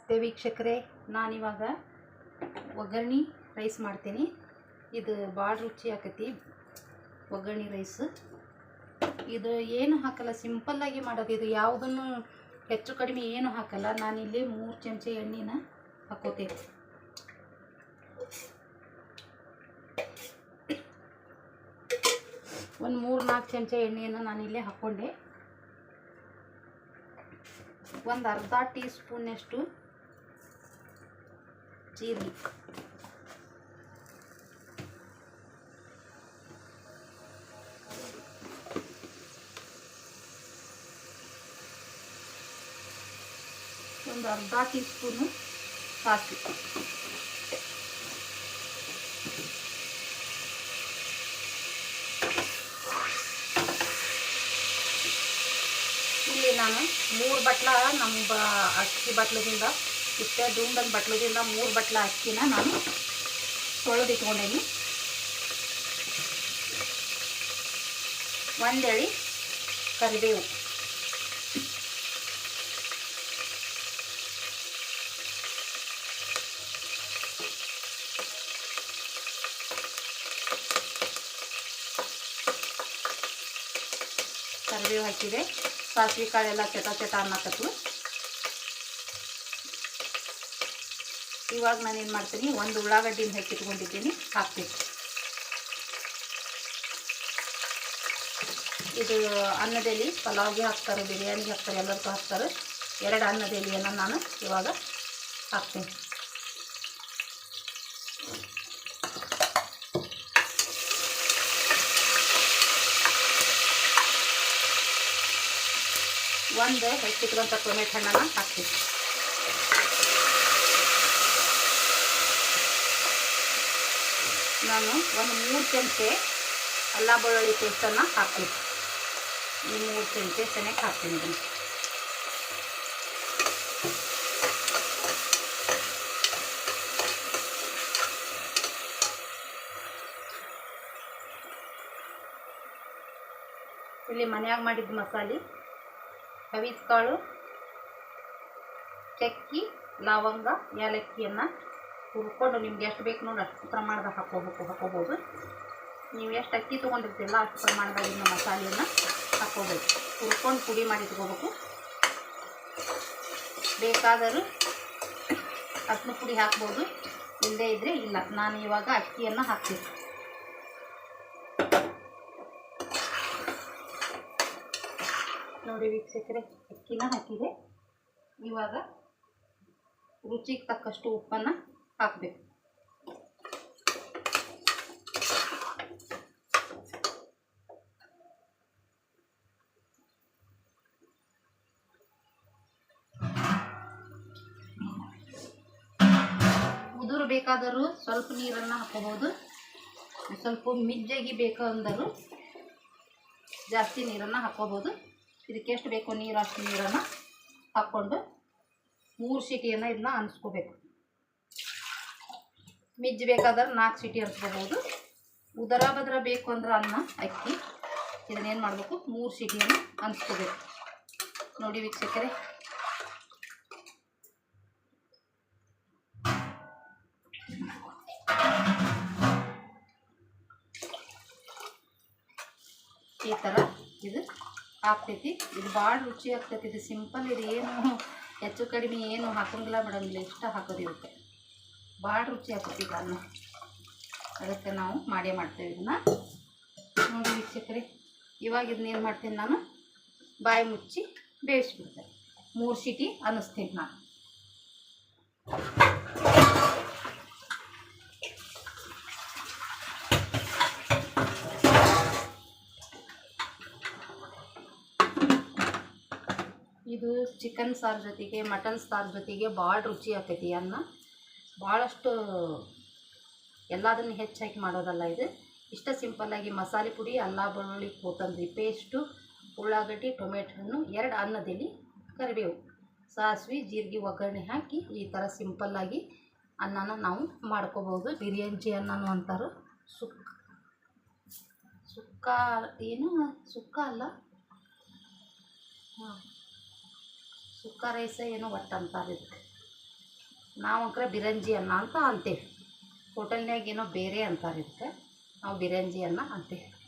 ನಮಸ್ತೆ ವೀಕ್ಷಕರೇ, ನಾನಿವಾಗ ಒಗ್ಗರಣೆ ರೈಸ್ ಮಾಡ್ತೀನಿ. ಇದು ಭಾಳ ರುಚಿ ಆಕತಿ ಒಗ್ಗರಣೆ ರೈಸ್. ಇದು ಏನು ಹಾಕಲ್ಲ, ಸಿಂಪಲ್ಲಾಗಿ ಮಾಡೋದು. ಇದು ಯಾವುದನ್ನು ಹೆಚ್ಚು ಕಡಿಮೆ ಏನು ಹಾಕಲ್ಲ. ನಾನಿಲ್ಲಿ 3 ಚಮಚ ಎಣ್ಣೆನ ಹಾಕೋತೀನಿ. ಒಂದು 3-4 ಚಮಚ ಎಣ್ಣೆಯನ್ನು ನಾನಿಲ್ಲೇ ಹಾಕ್ಕೊಂಡೆ. ಒಂದು ಅರ್ಧ ಟೀ ಸ್ಪೂನಷ್ಟು ಜೀರಿಗೆ, ಒಂದು ಅರ್ಧ ಟೀ ಸ್ಪೂನು ಸಾಸಿವೆ, ಇಲ್ಲಿ ನಾನು 3 ಬಟ್ಲ ನಮ್ಮ ಅಕ್ಕಿ ಬಟ್ಲದಿಂದ, ಇಷ್ಟೇ ದುಂಡದ ಬಟ್ಲದಿಂದ 3 ಬಟ್ಲ ಅಕ್ಕಿನ ನಾನು ತೊಳೆದಿಟ್ಕೊಂಡೇನಿ. ಒಂದೆಳೆ ಕರಿಬೇವು, ಕರಿಬೇವು ಹಾಕಿದೆ. ಸಾಸಿವೆ ಕಾಳೆಲ್ಲ ಚಟ ಚಟ ಅನ್ನಕತ್ತು. ಇವಾಗ ನಾನೇನು ಮಾಡ್ತೀನಿ, ಒಂದು ಉಳ್ಳಾಗಡ್ಡಿನ ಹಾಕಿಟ್ಕೊಂಡಿದ್ದೀನಿ, ಹಾಕ್ತೀನಿ. ಇದು ಅನ್ನದೆಲೆ ಪಲಾವ್ಗೆ ಹಾಕ್ತಾರೆ, ಬಿರಿಯಾನಿಗೆ ಹಾಕ್ತಾರೆ, ಎಲ್ಲರಿಗೂ ಹಾಕ್ತಾರೆ. 2 ಅನ್ನದೆಲೆಯನ್ನು ನಾನು ಇವಾಗ ಹಾಕ್ತೀನಿ. ಒಂದು ಹೆಚ್ಚಿಟ್ಕೊಂತ ಟೊಮೆಟೊ ಹಣ್ಣನ್ನು ಹಾಕ್ತೀನಿ. ನಾನು ಒಂದು 3 ಚಮಚೆ ಅಲ್ಲ ಬೆಳ್ಳುಳ್ಳಿ ಪೇಸ್ಟನ್ನು ಹಾಕ್ತೀನಿ. ಈ 3 ಚಮಚೆ ಚೆನ್ನಾಗಿ ಹಾಕ್ತೀನಿ. ಇದನ್ನು ಇಲ್ಲಿ ಮನ್ಯಾಗ ಮಾಡಿದ ಮಸಾಲೆ, ಹವಿಸ್ ಕಾಳು, ಚಕ್ಕಿ, ಲವಂಗ, ಏಲಕ್ಕಿಯನ್ನು ಹುರ್ಕೊಂಡು ನಿಮ್ಗೆ ಎಷ್ಟು ಬೇಕು ನೋಡಿ ಅಷ್ಟು ಪ್ರಮಾಣದಾಗ ಹಾಕೋಬೋದು. ನೀವು ಎಷ್ಟು ಅಕ್ಕಿ ತೊಗೊಂಡಿರ್ತಿಲ್ಲ ಅಷ್ಟು ಪ್ರಮಾಣದಾಗಿನ ಮಸಾಲೆಯನ್ನು ಹಾಕ್ಕೋಬೇಕು. ಹುರ್ಕೊಂಡು ಪುಡಿ ಮಾಡಿ ಇಟ್ಕೋಬೇಕು. ಬೇಕಾದರೂ ಅರ್ಶಿನ ಪುಡಿ ಹಾಕ್ಬೋದು, ಇಲ್ಲದೇ ಇದ್ದರೆ ಇಲ್ಲ. ನಾನು ಇವಾಗ ಅಕ್ಕಿಯನ್ನು ಹಾಕ್ತೀನಿ. ನೋಡಿ ವೀಕ್ಷಕರೇ, ಅಕ್ಕಿನ ಹಾಕಿದೆ. ಇವಾಗ ರುಚಿಗೆ ತಕ್ಕಷ್ಟು ಉಪ್ಪನ್ನು ಹಾಕಬೇಕು. ಉದುರು ಬೇಕಾದರೂ ಸ್ವಲ್ಪ ನೀರನ್ನು ಹಾಕೋಬಹುದು. ಸ್ವಲ್ಪ ಮಿಜ್ಜಾಗಿ ಬೇಕು ಅಂದರೂ ಜಾಸ್ತಿ ನೀರನ್ನು ಹಾಕೋಬಹುದು. ಇದಕ್ಕೆ ಎಷ್ಟು ಬೇಕೋ ನೀರು ಅಷ್ಟು ನೀರನ್ನು ಹಾಕ್ಕೊಂಡು 3 ಸೀಟಿಯನ್ನು ಇದನ್ನ ಅನ್ಸ್ಕೋಬೇಕು. ಮಿಜ್ಜು ಬೇಕಾದ್ರೆ 4 ಸೀಟಿ ಅನ್ಸ್ಕೋಬೋದು. ಉದರ ಬದ್ರ ಬೇಕು ಅಂದ್ರೆ ಅನ್ನ ಅಕ್ಕಿ ಇದನ್ನೇನು ಮಾಡಬೇಕು, 3 ಸೀಟಿಯನ್ನು ಅನ್ಸ್ಕೋಬೇಕು. ನೋಡಿ ವೀಕ್ಷಕರೇ, ಈ ಥರ ಇದು ಆಗ್ತೈತಿ. ಇದು ಭಾಳ ರುಚಿ ಆಗ್ತೈತಿ. ಇದು ಸಿಂಪಲ್, ಇದು ಏನು ಹೆಚ್ಚು ಕಡಿಮೆ ಏನು ಹಾಕೋಂಗಿಲ್ಲ ಬಿಡೋಂಗಿಲ್ಲ, ಇಷ್ಟ ಹಾಕೋದು ಇವಕ್ಕೆ. ಭಾಳ ರುಚಿ ಆಗ್ತೈತಿ ಇದು ಅನ್ನ. ಅದಕ್ಕೆ ನಾವು ಮಾಡ್ತೇವೆ ಇದನ್ನು. ನೋಡಿ ವೀಕ್ಷಕರೇ, ಇವಾಗ ಇದನ್ನೇನು ಮಾಡ್ತೀನಿ, ನಾನು ಬಾಯಿ ಮುಚ್ಚಿ ಬೇಯಿಸ್ಬಿಡ್ತೇನೆ. 3 ಸೀಟಿ ಅನ್ನಿಸ್ತೀನಿ ನಾನು. ಇದು ಚಿಕನ್ ಸಾರು ಜೊತೆಗೆ, ಮಟನ್ ಸಾರು ಜೊತೆಗೆ ಭಾಳ ರುಚಿ ಆಗ್ತೈತಿ ಅನ್ನ. ಭಾಳಷ್ಟು ಎಲ್ಲದನ್ನು ಹೆಚ್ಚಾಗಿ ಮಾಡೋದಲ್ಲ ಇದು. ಇಷ್ಟ ಸಿಂಪಲ್ಲಾಗಿ ಮಸಾಲೆ ಪುಡಿ, ಅಲ್ಲ ಬೆಳ್ಳುಳ್ಳಿ, ಕೊತ್ತಂಬರಿ ಪೇಸ್ಟು, ಉಳ್ಳಾಗಡ್ಡಿ, ಟೊಮೆಟೊ ಹಣ್ಣು, 2 ಅನ್ನದೆಲೆ, ಕರಿಬೇವು, ಸಾಸಿವೆ, ಜೀರಿಗೆ ಒಗ್ಗರಣೆ ಹಾಕಿ ಈ ಥರ ಸಿಂಪಲ್ಲಾಗಿ ಅನ್ನನ ನಾವು ಮಾಡ್ಕೋಬೋದು. ಬಿರಿಯಾನಿ ಅನ್ನನೂ ಅಂತಾರೆ. ಸುಕ್ಕ ಏನು ಸುಕ್ಕ ಅಲ್ಲ, ಸುಕ್ಕ ರೈಸ ಏನೋ ಒಟ್ಟು ಅಂತಾರೆ ಇದಕ್ಕೆ. ನಾವು ಅಂಕರ ಬಿರಂಜಿ ಅನ್ನ ಅಂತ ಅಂತೇವೆ. ಹೋಟೆಲ್ನಾಗ ಏನೋ ಬೇರೆ ಅಂತಾರೆ ಇದಕ್ಕೆ, ನಾವು ಬಿರಂಜಿ ಅನ್ನ ಅಂತೇವೆ.